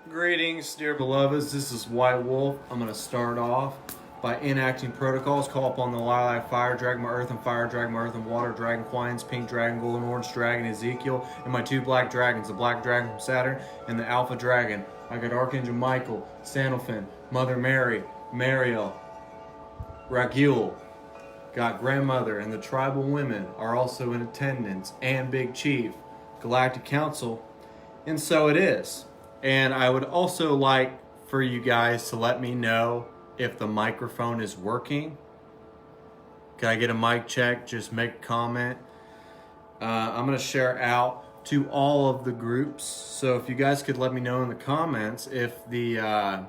Greetings, dear beloveds. This is White Wolf. I'm going to start off by enacting protocols. Call upon the lilac fire, dragon my earth and fire, dragon my earth and water, dragon Quines, pink dragon, golden orange dragon, Ezekiel, and my two black dragons, the black dragon from Saturn and the alpha dragon. I got Archangel Michael, Sandalphon, Mother Mary, Mariel, Raguel. Got grandmother, and the tribal women are also in attendance, and Big Chief, Galactic Council, and so it is. And I would also like for you guys to let me know if the microphone is working. Can I get a mic check? Just make a comment. I'm going to share out to all of the groups. So if you guys could let me know in the comments if the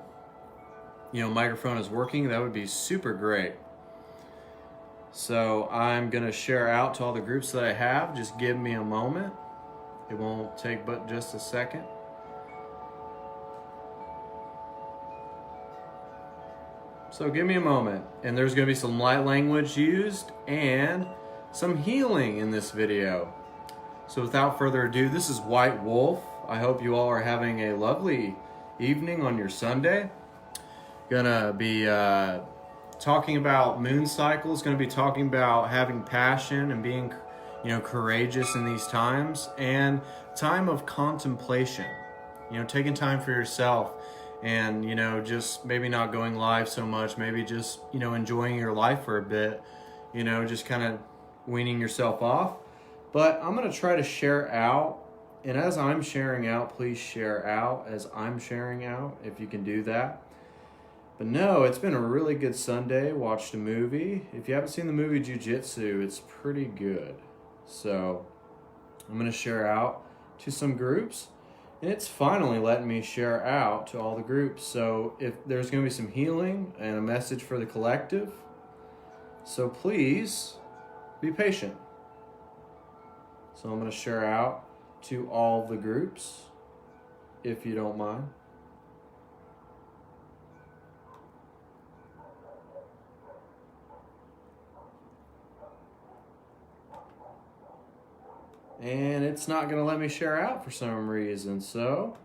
microphone is working, that would be super great. So I'm going to share out to all the groups that I have. Just give me a moment. It won't take but just a second. So give me a moment, and there's going to be some light language used and some healing in this video. So without further ado, this is White Wolf. I hope you all are having a lovely evening on your Sunday. Gonna be talking about moon cycles, gonna be talking about having passion and being courageous in these times, and time of contemplation, taking time for yourself. And, just maybe not going live so much, maybe just, enjoying your life for a bit, just kind of weaning yourself off. But I'm going to try to share out. And as I'm sharing out, please share out as I'm sharing out, if you can do that. But no, it's been a really good Sunday. Watched a movie. If you haven't seen the movie Jiu-Jitsu, it's pretty good. So I'm going to share out to some groups. And it's finally letting me share out to all the groups. So if there's going to be some healing and a message for the collective. So please be patient. So I'm going to share out to all the groups, if you don't mind. And it's not going to let me share out for some reason. So,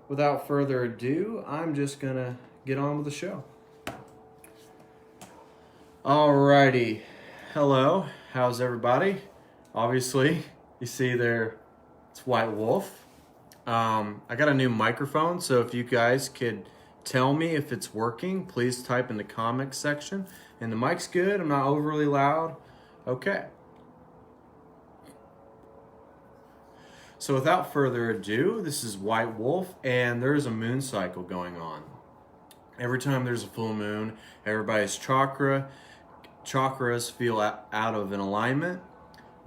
without further ado, I'm just going to get on with the show. Alrighty. Hello. How's everybody? Obviously, you see there, it's White Wolf. I got a new microphone, so if you guys could tell me if it's working, please type in the comments section. And the mic's good. I'm not overly loud. Okay. So without further ado, this is White Wolf, and there's a moon cycle going on. Every time there's a full moon, everybody's chakras feel out of an alignment.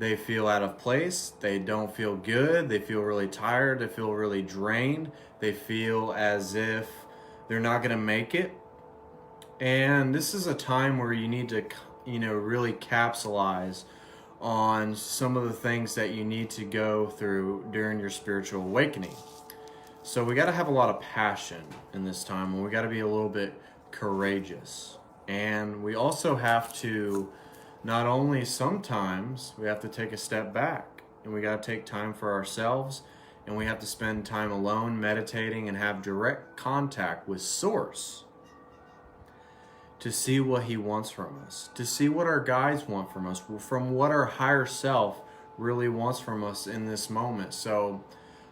They feel out of place. They don't feel good. They feel really tired. They feel really drained. They feel as if they're not going to make it. And this is a time where you need to, really capitalize on some of the things that you need to go through during your spiritual awakening. So we got to have a lot of passion in this time, and we got to be a little bit courageous. And we also have to, not only sometimes, we have to take a step back, and we got to take time for ourselves, and we have to spend time alone meditating and have direct contact with Source to see what he wants from us, to see what our guides want from us, from what our higher self really wants from us in this moment. So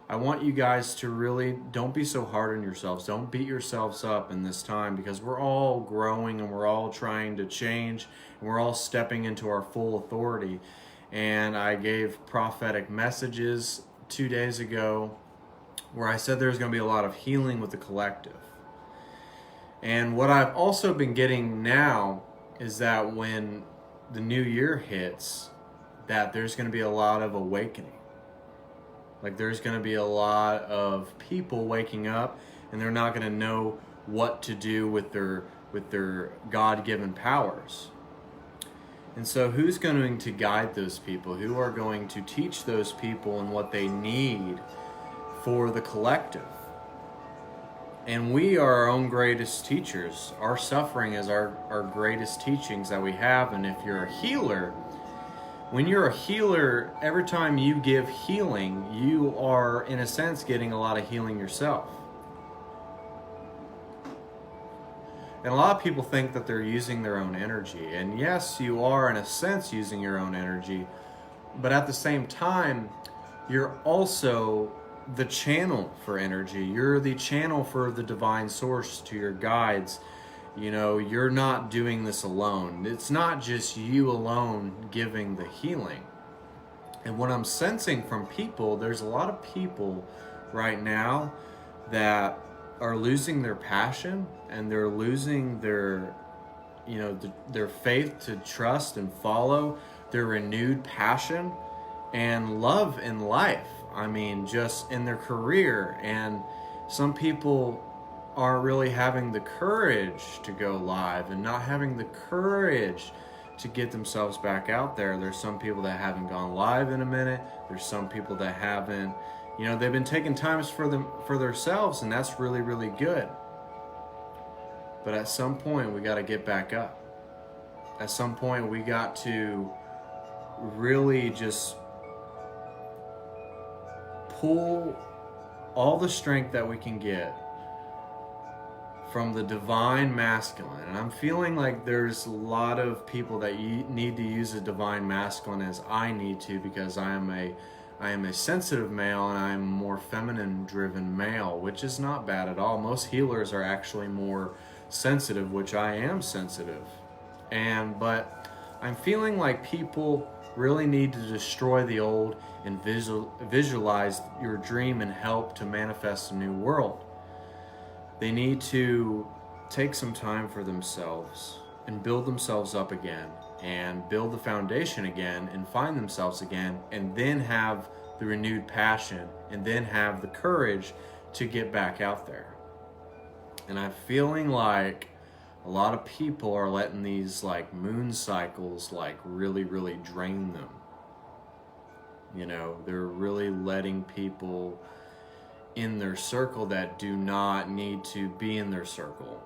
I want you guys to really, don't be so hard on yourselves. Don't beat yourselves up in this time, because we're all growing and we're all trying to change and we're all stepping into our full authority. And I gave prophetic messages 2 days ago where I said there's going to be a lot of healing with the collective. And what I've also been getting now is that when the new year hits, that there's going to be a lot of awakening. Like there's going to be a lot of people waking up, and they're not going to know what to do with their God-given powers. And so who's going to guide those people? Who are going to teach those people and what they need for the collective? And we are our own greatest teachers. Our suffering is our greatest teachings that we have. And if you're a healer, when you're a healer, every time you give healing, you are, in a sense, getting a lot of healing yourself. And a lot of people think that they're using their own energy. And yes, you are in a sense using your own energy, but at the same time, you're also the channel for energy. You're the channel for the divine source, to your guides. You know, you're not doing this alone. It's not just you alone giving the healing. And what I'm sensing from people, there's a lot of people right now that are losing their passion, and they're losing their, their faith to trust and follow, their renewed passion and love in life. I mean, just in their career. And some people aren't really having the courage to go live, and not having the courage to get themselves back out there. There's some people that haven't gone live in a minute. There's some people that haven't, they've been taking times for themselves, and that's really, really good. But at some point, we got to get back up. At some point, we got to really just pull all the strength that we can get from the divine masculine. And I'm feeling like there's a lot of people that need to use the divine masculine as I need to, because I am a sensitive male, and I'm a more feminine driven male, which is not bad at all. Most healers are actually more sensitive, which I am sensitive. But I'm feeling like people really need to destroy the old and visualize your dream and help to manifest a new world. They need to take some time for themselves and build themselves up again, and build the foundation again, and find themselves again, and then have the renewed passion, and then have the courage to get back out there. And I'm feeling like a lot of people are letting these like moon cycles like really, really drain them. They're really letting people in their circle that do not need to be in their circle.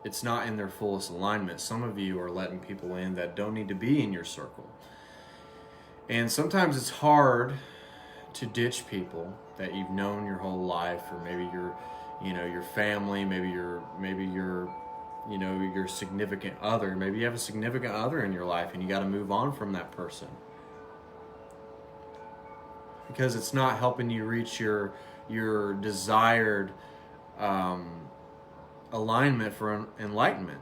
It's not in their fullest alignment. Some of you are letting people in that don't need to be in your circle. And sometimes it's hard to ditch people that you've known your whole life, or maybe your family, maybe your significant other. Maybe you have a significant other in your life, and you got to move on from that person because it's not helping you reach your desired alignment for enlightenment.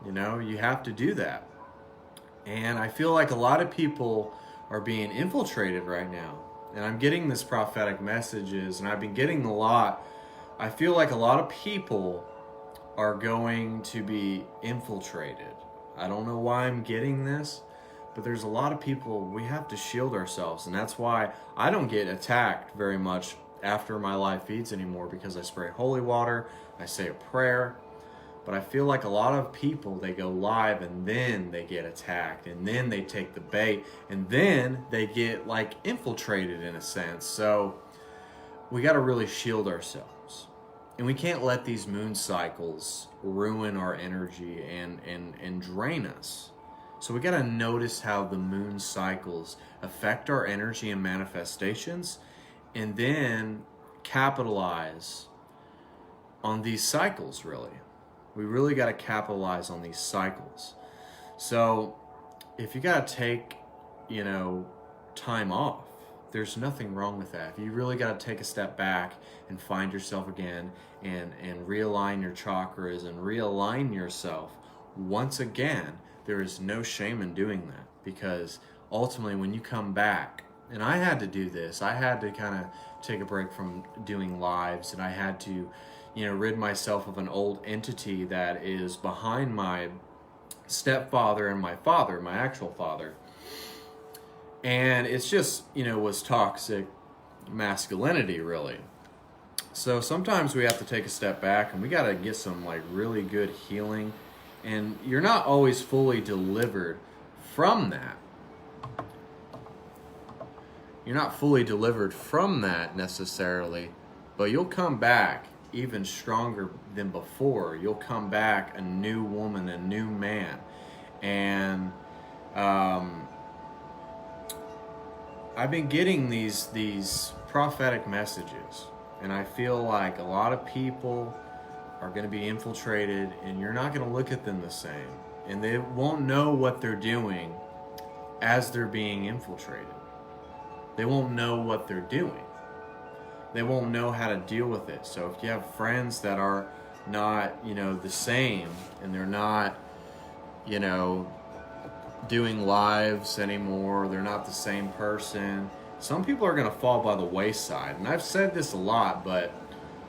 You have to do that. And I feel like a lot of people are being infiltrated right now. And I'm getting this prophetic messages, and I've been getting a lot. I feel like a lot of people are going to be infiltrated. I don't know why I'm getting this, but there's a lot of people. We have to shield ourselves, and that's why I don't get attacked very much after my live feeds anymore, because I spray holy water, I say a prayer. But I feel like a lot of people, they go live and then they get attacked, and then they take the bait, and then they get like infiltrated in a sense. So we got to really shield ourselves. And we can't let these moon cycles ruin our energy and drain us. So we got to notice how the moon cycles affect our energy and manifestations, and then capitalize on these cycles, really. We really got to capitalize on these cycles. So if you got to take, time off, there's nothing wrong with that. If you really got to take a step back and find yourself again, and realign your chakras and realign yourself once again, there is no shame in doing that, because ultimately when you come back, and I had to do this, I had to kind of take a break from doing lives, and I had to rid myself of an old entity that is behind my stepfather and my father, my actual father. And it's just, was toxic masculinity, really. So sometimes we have to take a step back, and we got to get some like really good healing. And you're not always fully delivered from that. You're not fully delivered from that necessarily, but you'll come back even stronger than before. You'll come back a new woman, a new man. And I've been getting these prophetic messages, and I feel like a lot of people are going to be infiltrated, and you're not going to look at them the same. And they won't know what they're doing as they're being infiltrated. They won't know what they're doing. They won't know how to deal with it. So if you have friends that are not, the same, and they're not, doing lives anymore, they're not the same person, some people are going to fall by the wayside. And I've said this a lot, but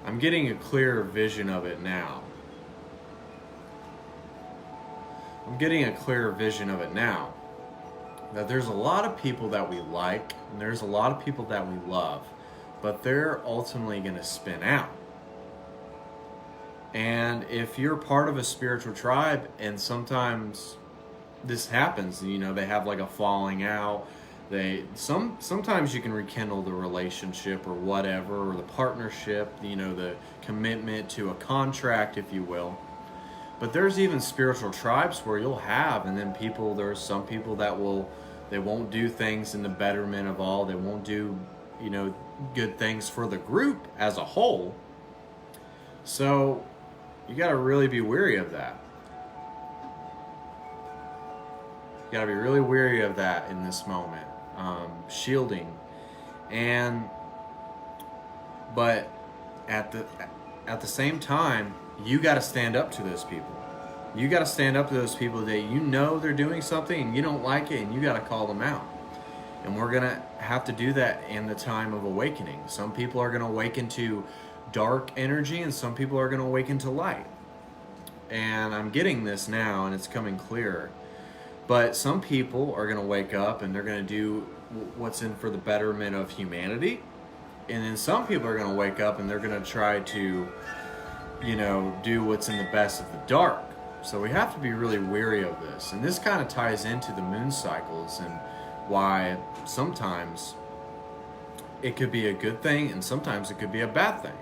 I'm getting a clearer vision of it now. That there's a lot of people that we like, and there's a lot of people that we love, but they're ultimately going to spin out. And if you're part of a spiritual tribe, and sometimes this happens, they have like a falling out, sometimes you can rekindle the relationship or whatever, or the partnership, the commitment to a contract, if you will. But there's even spiritual tribes where you'll have, and then there's some people that they won't do things in the betterment of all. They won't do, good things for the group as a whole. So you got to really be wary of that. You got to be really wary of that in this moment. Shielding. But at the same time, you got to stand up to those people. You got to stand up to those people that they're doing something and you don't like it, and you got to call them out. And we're going to have to do that in the time of awakening. Some people are going to awaken to dark energy, and some people are going to awaken to light. And I'm getting this now, and it's coming clearer. But some people are going to wake up and they're going to do what's in for the betterment of humanity. And then some people are going to wake up and they're going to try to, do what's in the best of the dark. So we have to be really wary of this. And this kind of ties into the moon cycles and why sometimes it could be a good thing and sometimes it could be a bad thing.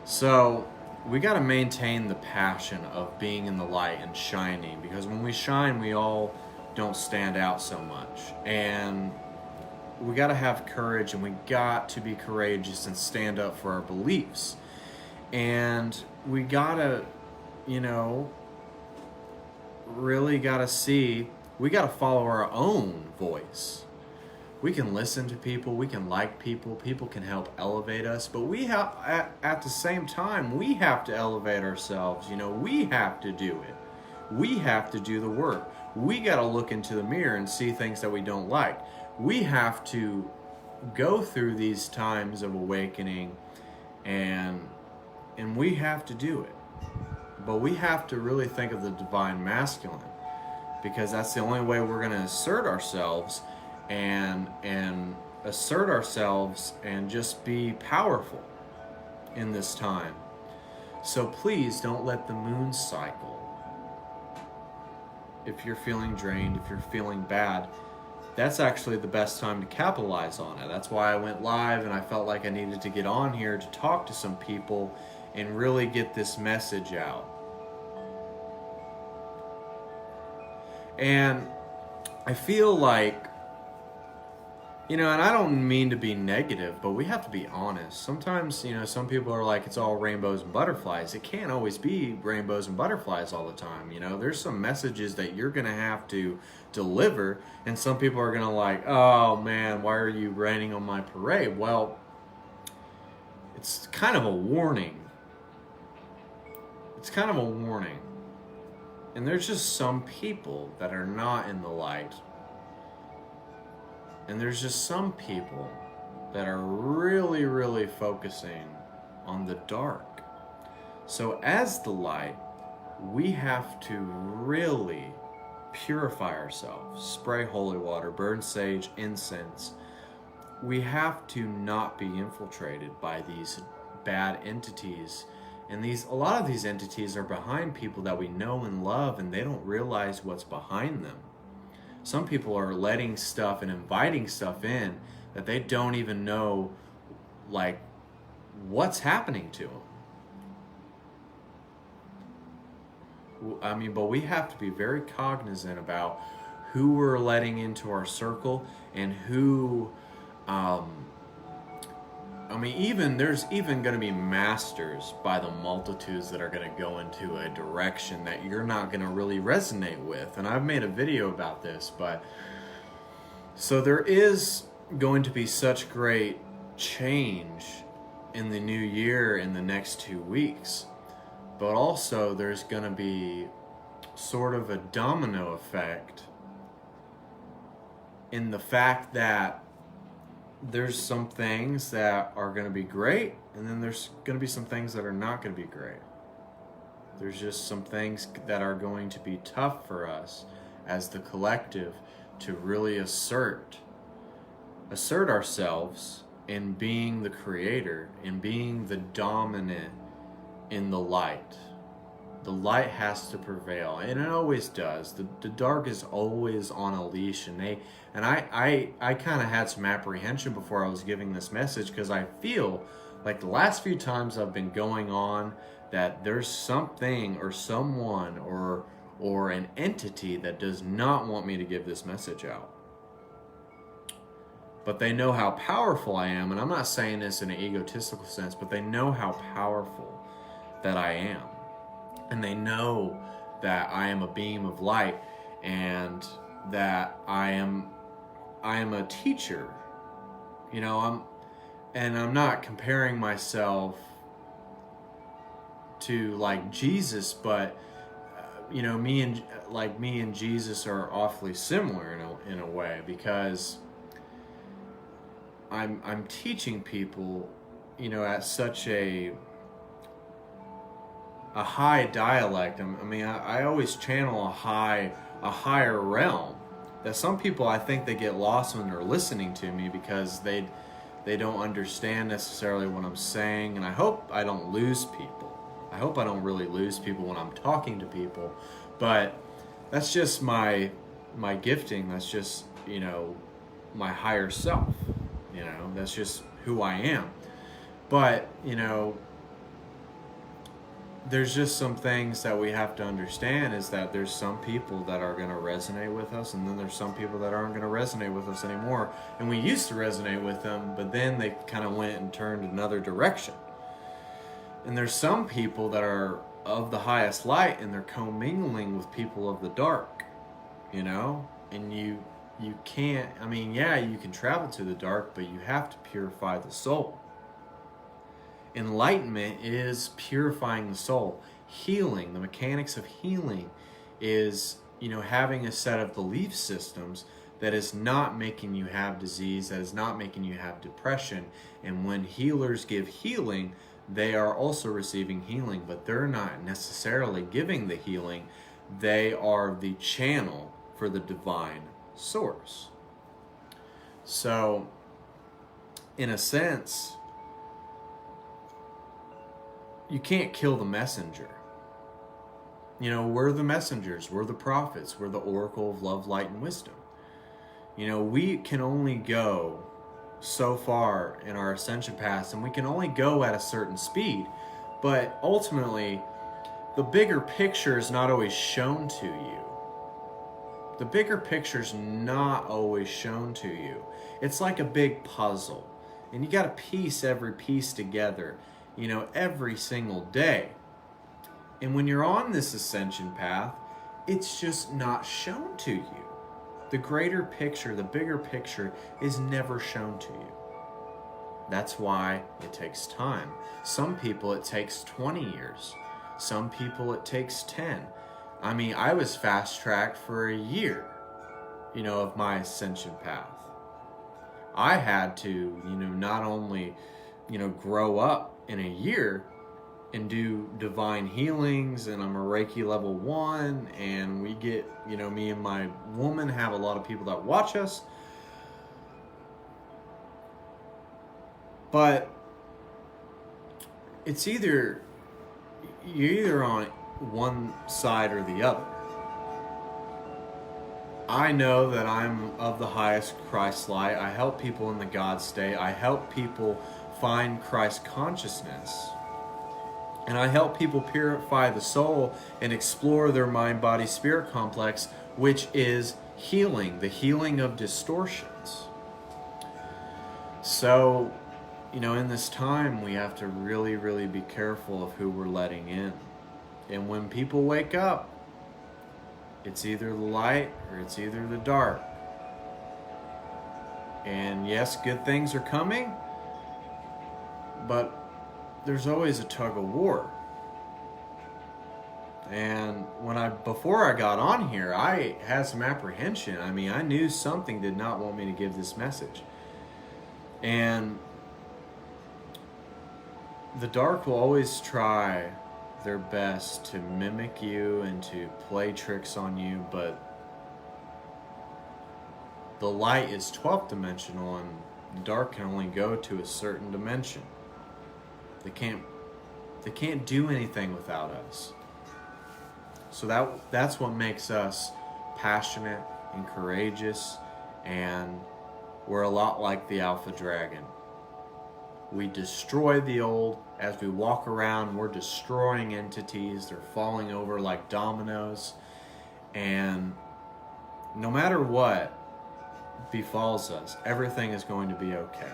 So we got to maintain the passion of being in the light and shining, because when we shine, we all don't stand out so much. And we got to have courage, and we got to be courageous and stand up for our beliefs. And we got to, really got to see, we got to follow our own voice. We can listen to people, we can like people, people can help elevate us, but we have, at the same time, we have to elevate ourselves. We have to do it. We have to do the work. We got to look into the mirror and see things that we don't like. We have to go through these times of awakening, and we have to do it. But we have to really think of the divine masculine, because that's the only way we're going to assert ourselves and assert ourselves and just be powerful in this time. So please don't let the moon cycle. If you're feeling drained, if you're feeling bad, that's actually the best time to capitalize on it. That's why I went live, and I felt like I needed to get on here to talk to some people and really get this message out. And I feel like, and I don't mean to be negative, but we have to be honest. Sometimes, some people are like, it's all rainbows and butterflies. It can't always be rainbows and butterflies all the time. There's some messages that you're going to have to deliver, and some people are going to like, oh man, why are you raining on my parade? Well, it's kind of a warning. It's kind of a warning. And there's just some people that are not in the light. And there's just some people that are really, really focusing on the dark. So as the light, we have to really purify ourselves. Spray holy water, burn sage, incense. We have to not be infiltrated by these bad entities. And a lot of these entities are behind people that we know and love, and they don't realize what's behind them. Some people are letting stuff and inviting stuff in that they don't even know, like, what's happening to them. But we have to be very cognizant about who we're letting into our circle and who I mean, there's even going to be masters by the multitudes that are going to go into a direction that you're not going to really resonate with. And I've made a video about this, but so there is going to be such great change in the new year in the next 2 weeks. But also there's going to be sort of a domino effect in the fact that there's some things that are going to be great, and then there's going to be some things that are not going to be great. There's just some things that are going to be tough for us as the collective to really assert ourselves in being the creator, in being the dominant in the light. The light has to prevail, and it always does. The dark is always on a leash, and I kind of had some apprehension before I was giving this message, because I feel like the last few times I've been going on that there's something or someone or an entity that does not want me to give this message out. But they know how powerful I am, and I'm not saying this in an egotistical sense, but they know how powerful that I am. And they know that I am a beam of light, and that I am a teacher. You know, I'm not comparing myself to like Jesus, but you know, me and Jesus are awfully similar in a way, because I'm teaching people, you know, at such a high dialect. I always channel a higher realm that some people, I think, they get lost when they're listening to me, because they don't understand necessarily what I'm saying. And I hope I don't lose people. I hope I don't really lose people when I'm talking to people, but that's just my gifting. That's just, you know, my higher self. You know, that's just who I am. But, you know, there's just some things that we have to understand, is that there's some people that are going to resonate with us, and then there's some people that aren't going to resonate with us anymore. And we used to resonate with them, but then they kind of went and turned another direction. And there's some people that are of the highest light, and they're commingling with people of the dark, you know? And you can't, I mean, yeah, you can travel to the dark, but you have to purify the soul. Enlightenment is purifying the soul. Healing, the mechanics of healing, is, you know, having a set of belief systems that is not making you have disease, that is not making you have depression. And when healers give healing, they are also receiving healing, but they're not necessarily giving the healing. They are the channel for the divine source. So, in a sense, you can't kill the messenger. You know, we're the messengers, we're the prophets, we're the oracle of love, light, and wisdom. You know, we can only go so far in our ascension paths, and we can only go at a certain speed. But ultimately, the bigger picture is not always shown to you. The bigger picture is not always shown to you. It's like a big puzzle, and you got to piece every piece together, you know, every single day. And when you're on this ascension path, it's just not shown to you. The greater picture, the bigger picture, is never shown to you. That's why it takes time. Some people it takes 20 years. Some people it takes 10. I mean, I was fast-tracked for a year, you know, of my ascension path. I had to, you know, not only, you know, grow up in a year and do divine healings, and I'm a Reiki level 1, and we get, you know, me and my woman have a lot of people that watch us. But it's you're either on one side or the other. I know that I'm of the highest Christ light. I help people in the God state. I help people find Christ consciousness. And I help people purify the soul and explore their mind-body-spirit complex, which is healing, the healing of distortions. So in this time, we have to really, really be careful of who we're letting in. And when people wake up, it's either the light or it's either the dark. And yes, good things are coming, but there's always a tug of war. And before I got on here, I had some apprehension. I mean, I knew something did not want me to give this message. And the dark will always try their best to mimic you and to play tricks on you, but the light is 12th dimensional and the dark can only go to a certain dimension. They can't do anything without us. So that's what makes us passionate and courageous, and we're a lot like the Alpha Dragon. We destroy the old. As we walk around, we're destroying entities. They're falling over like dominoes. And no matter what befalls us, everything is going to be okay.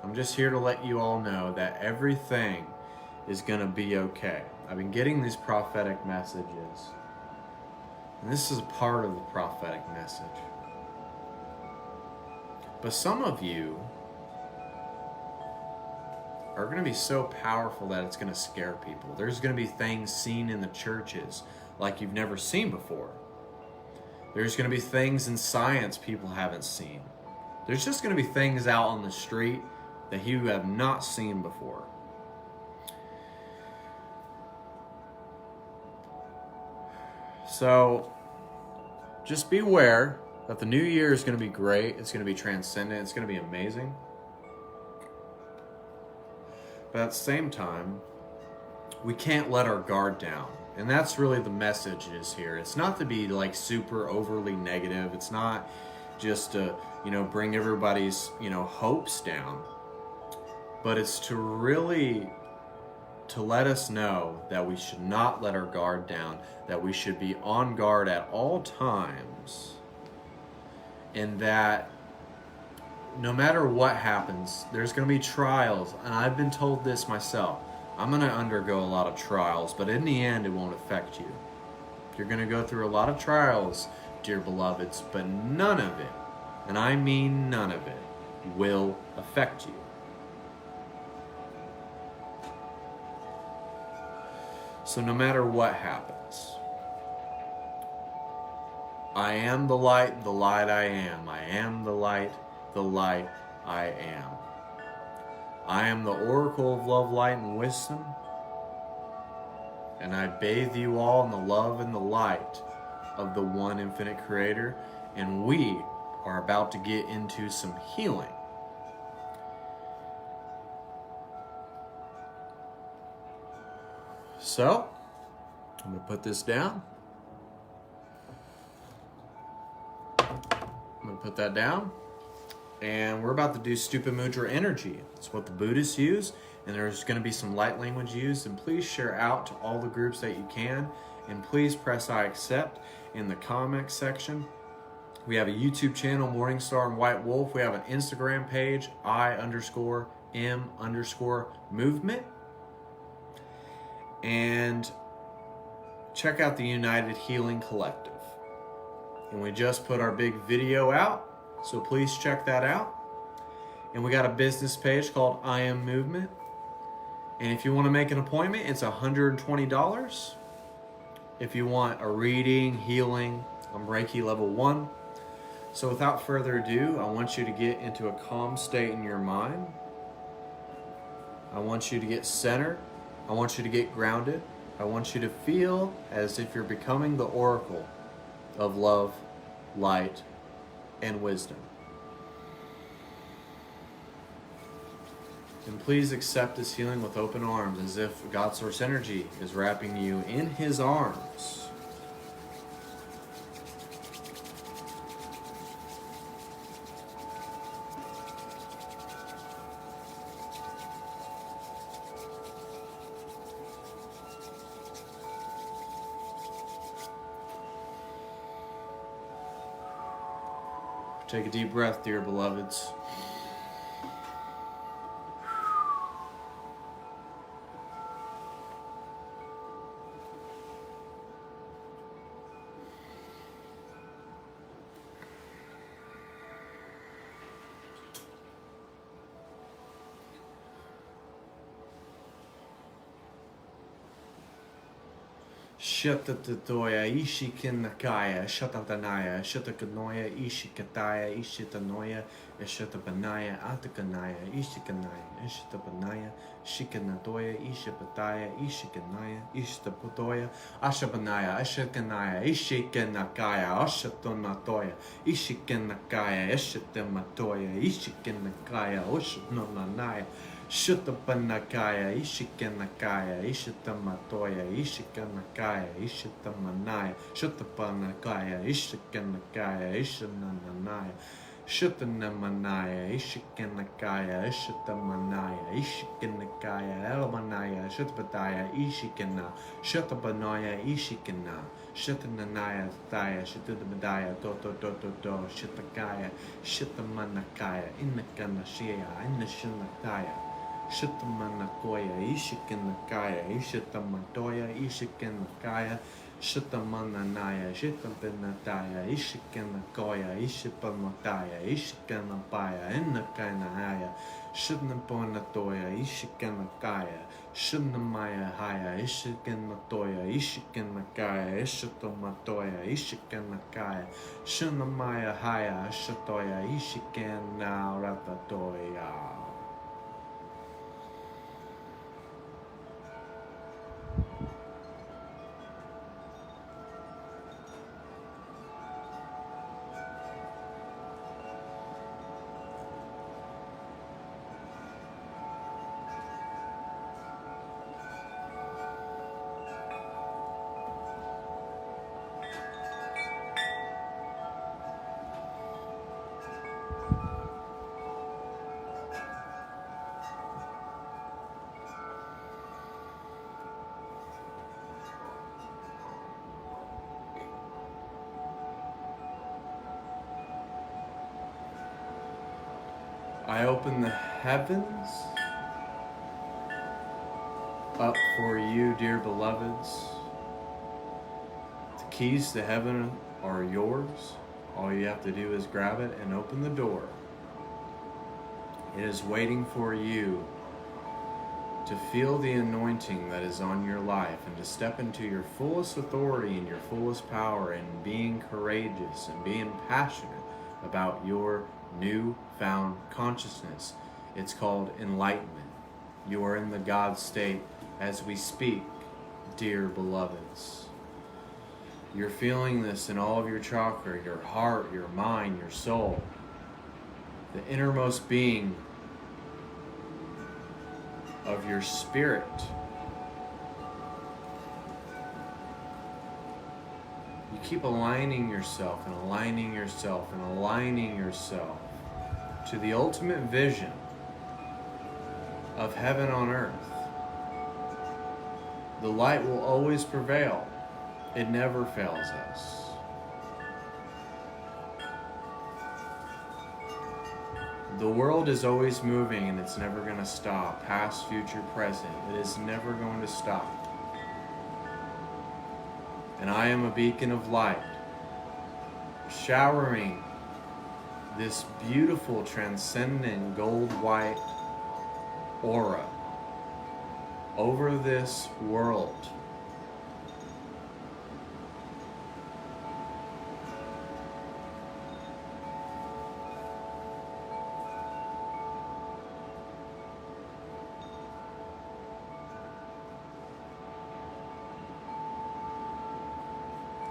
I'm just here to let you all know that everything is going to be okay. I've been getting these prophetic messages, and this is a part of the prophetic message. But some of you are going to be so powerful that it's going to scare people. There's going to be things seen in the churches like you've never seen before. There's going to be things in science people haven't seen. There's just going to be things out on the street that you have not seen before. So just beware that the new year is going to be great. It's going to be transcendent. It's going to be amazing. But at the same time, we can't let our guard down. And that's really the message is here. It's not to be like super overly negative. It's not just to, bring everybody's, hopes down. But it's to really to let us know that we should not let our guard down, that we should be on guard at all times, and that no matter what happens, there's going to be trials. And I've been told this myself. I'm going to undergo a lot of trials, but in the end, it won't affect you. You're going to go through a lot of trials, dear beloveds, but none of it, and I mean none of it, will affect you. So no matter what happens, I am the light I am. I am the light I am. I am the oracle of love, light, and wisdom, and I bathe you all in the love and the light of the one infinite creator, and we are about to get into some healing. So, I'm going to put this down. I'm going to put that down. And we're about to do Stupa Mudra energy. It's what the Buddhists use. And there's going to be some light language used. And please share out to all the groups that you can. And please press I accept in the comment section. We have a YouTube channel, MorningStar and White Wolf. We have an Instagram page, I_M_movement. And check out the United Healing Collective. And we just put our big video out, so please check that out. And we got a business page called I Am Movement. And if you want to make an appointment, it's $120. If you want a reading, healing, I'm Reiki level 1. So without further ado, I want you to get into a calm state in your mind. I want you to get centered. I want you to get grounded. I want you to feel as if you're becoming the oracle of love, light, and wisdom. And please accept this healing with open arms, as if God Source Energy is wrapping you in His arms. Take a deep breath, dear beloveds. Shatatatoya Ishikinakaya Shatatanaya Shatakanoya Ishikataya Ishitanoya Ishatapanaya Atakanaya Ishikanaya Ishitapanaya Shikanatoya Ishapataya Ishikanaya Ishtaputoya Ashapanaya Ashakanaya Ishikanakaya Ashatonatoya Ishikanakaya Ishitamatoya Ishikanakaya Oshanonanaya Shutapanakaya, Ishikanakaya, Ishitamatoya, Ishikanakaya, Ishitamanaya, Shutapanakaya, Ishikanakaya, Ishananaya, Shutanamanaya, Ishikanakaya, Ishitamanaya, Ishikanakaya, Elamanaya, Shutapataya, Ishikana, Shutapanaya, Ishikana, Shitananaya, Taya, Shitamadaya, Toto, Shitakaya, Shitamanakaya, Inakanashia, Inashinakaya. Shitamanakoya, Ishikanakaya, Ishitamatoya, Ishikanakaya, Shitamananaya, Shitapanataya, Ishikanakoya, Ishipamataya, Ishikanapaya, Inakanaya, Shitnaponatoya, Ishikanakaya, Shinamaya Haya, Ishikanatoya, Ishikanakaya, Ishitamatoya, Ishikanakaya, Shinamaya Haya, Shatoya, Ishikanaratatoya. I open the heavens up for you, dear beloveds. The keys to heaven are yours. All you have to do is grab it and open the door. It is waiting for you to feel the anointing that is on your life and to step into your fullest authority and your fullest power and being courageous and being passionate about your newfound consciousness. It's called enlightenment. You are in the God state as we speak, dear beloveds. You're feeling this in all of your chakra, your heart, your mind, your soul. The innermost being of your spirit. You keep aligning yourself and aligning yourself and aligning yourself to the ultimate vision of heaven on earth. The light will always prevail. It never fails us. The world is always moving and it's never going to stop. Past, future, present. It is never going to stop. And I am a beacon of light, showering this beautiful, transcendent, gold-white aura over this world.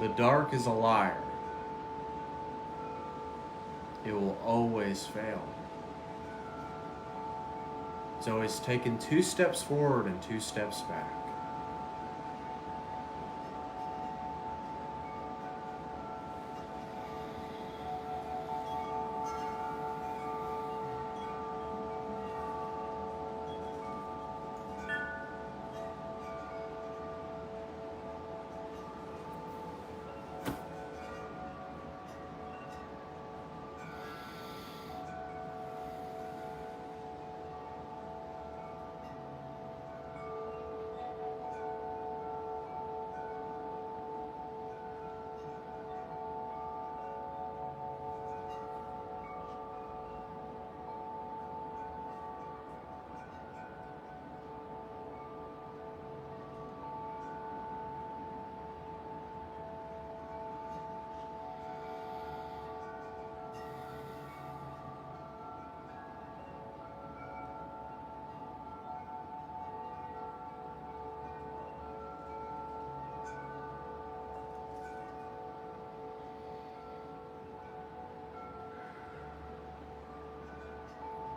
The dark is a liar. It will always fail. It's always taken 2 steps forward and 2 steps back.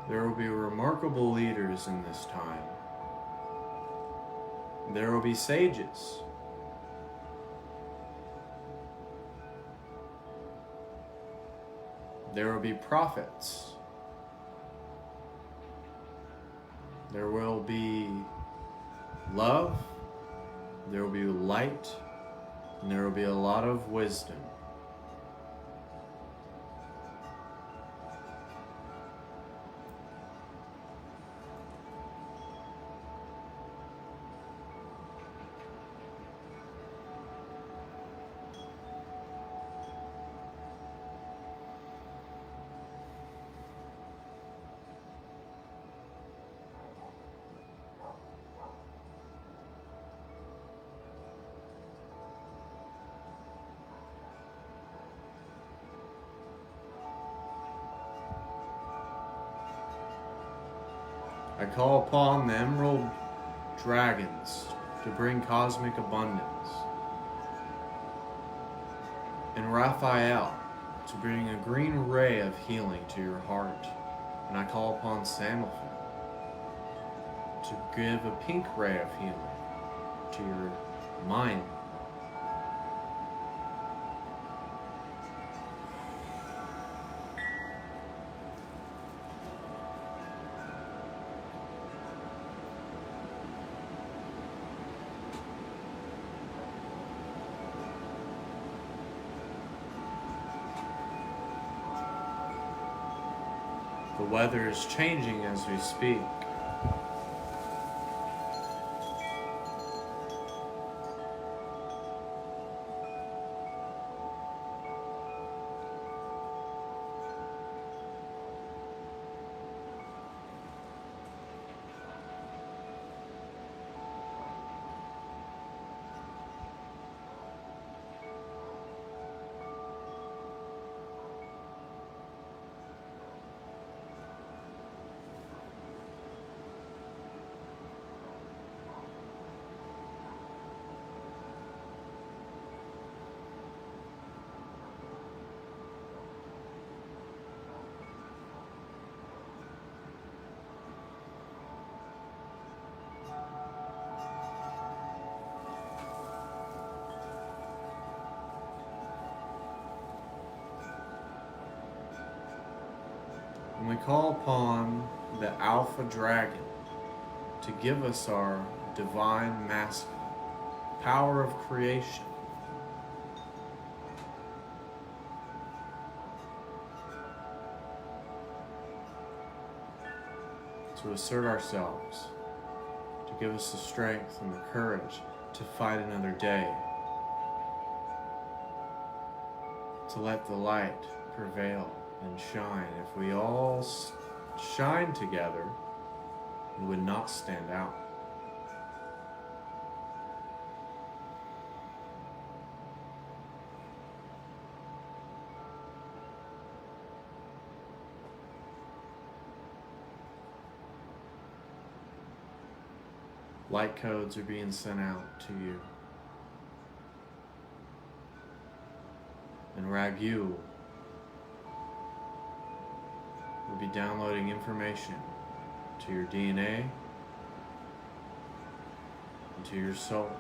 There will be remarkable leaders in this time. There will be sages. There will be prophets. There will be love. There will be light. And there will be a lot of wisdom. I call upon the emerald dragons to bring cosmic abundance, and Raphael to bring a green ray of healing to your heart. And I call upon Sandalphon to give a pink ray of healing to your mind. The weather is changing as we speak. And we call upon the Alpha Dragon to give us our divine masculine power of creation. To assert ourselves, to give us the strength and the courage to fight another day, to let the light prevail and shine. If we all shine together, we would not stand out. Light codes are being sent out to you. And Ragu will be downloading information to your DNA and to your soul.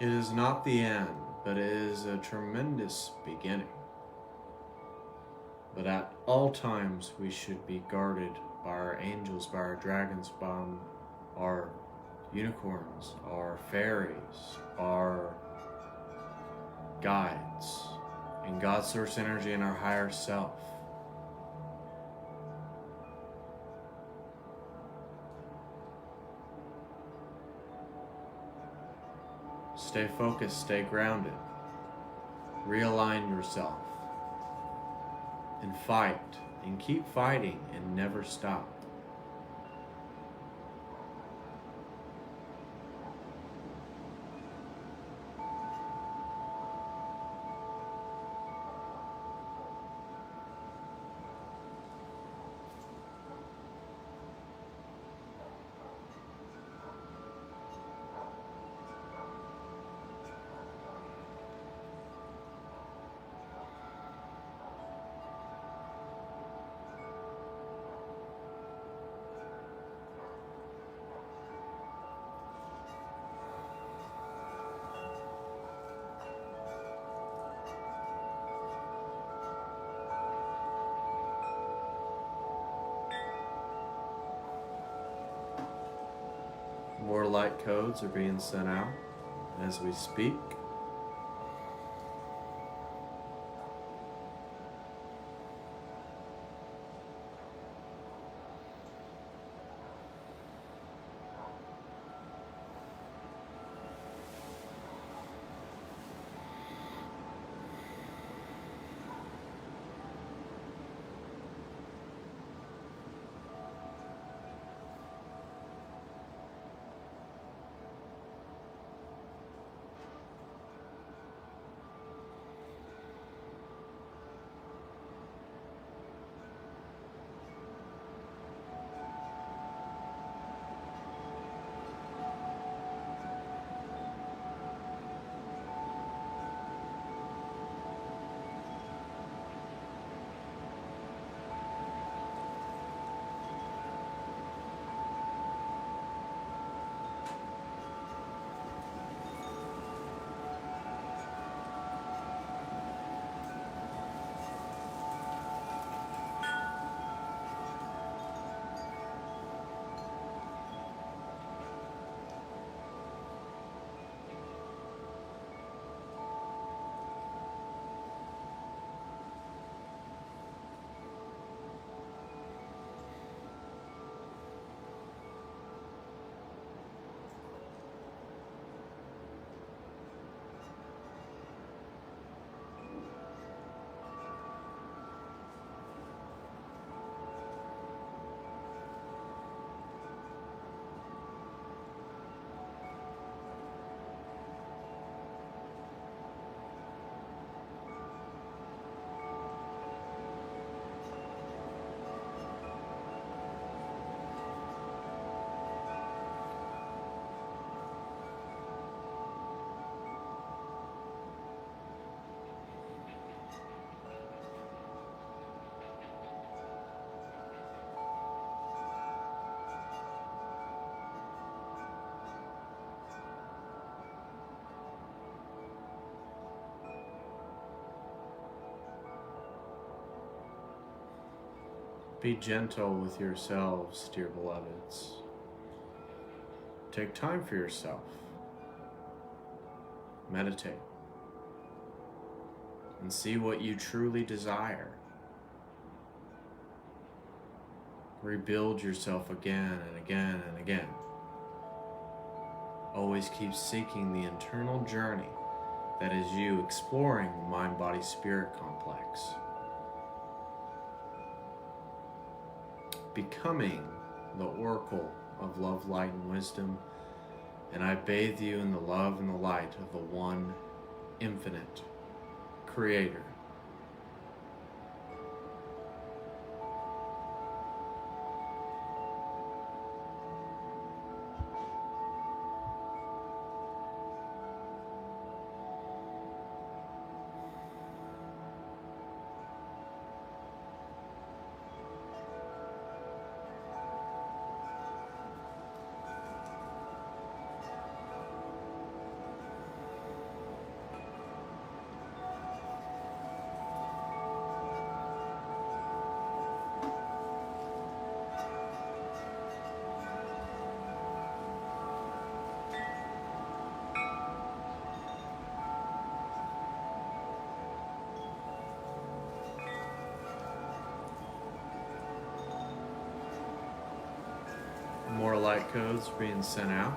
It is not the end, but it is a tremendous beginning. But at all times we should be guarded by our angels, by our dragons, by our unicorns, our fairies, our guides, and God source energy and our higher self. Stay focused, stay grounded. Realign yourself. And fight. And keep fighting and never stop. More light codes are being sent out as we speak. Be gentle with yourselves, dear beloveds. Take time for yourself. Meditate. And see what you truly desire. Rebuild yourself again and again and again. Always keep seeking the internal journey that is you exploring the mind-body-spirit complex. Becoming the oracle of love, light, and wisdom, and I bathe you in the love and the light of the one infinite creator. codes being sent out.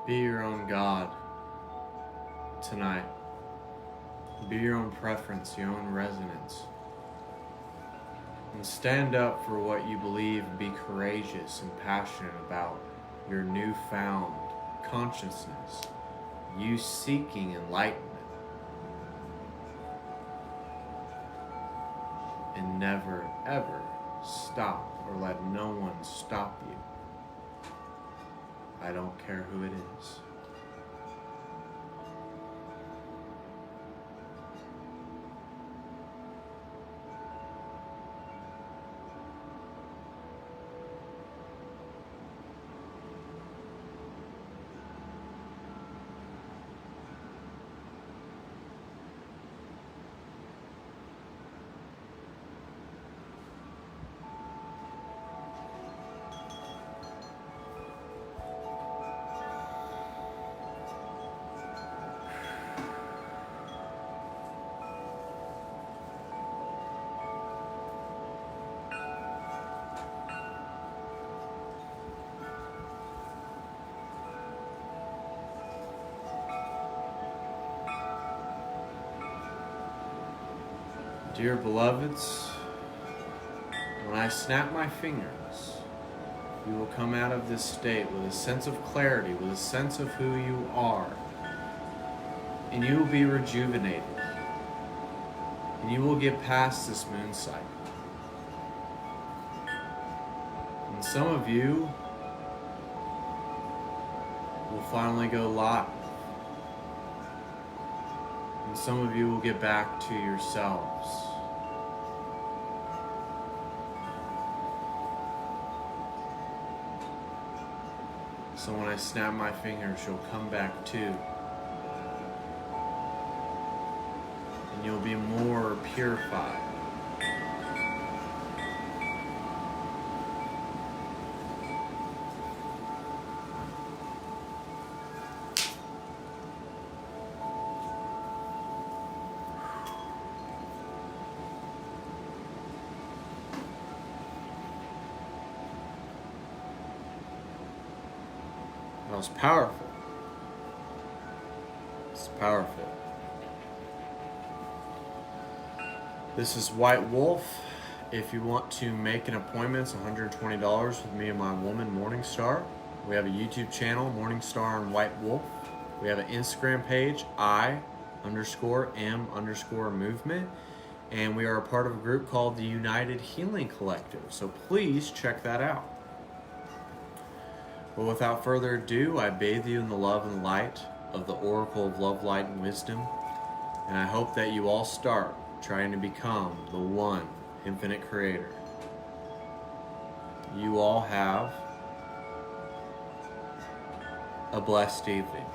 Be your own God tonight. Be your own preference, your own resonance. And stand up for what you believe and be courageous and passionate about your newfound consciousness, you seeking enlightenment. And never, ever stop or let no one stop you. I don't care who it is. Dear beloveds, when I snap my fingers, you will come out of this state with a sense of clarity, with a sense of who you are, and you will be rejuvenated, and you will get past this moon cycle. And some of you will finally go live. And some of you will get back to yourselves. So when I snap my fingers, you'll come back too. And you'll be more purified. That was powerful. It's powerful. This is White Wolf. If you want to make an appointment, it's $120 with me and my woman, MorningStar. We have a YouTube channel, MorningStar and White Wolf. We have an Instagram page, I_M_movement. And we are a part of a group called the United Healing Collective. So please check that out. But without further ado, I bathe you in the love and light of the Oracle of Love, Light, and Wisdom. And I hope that you all start trying to become the one infinite creator. You all have a blessed evening.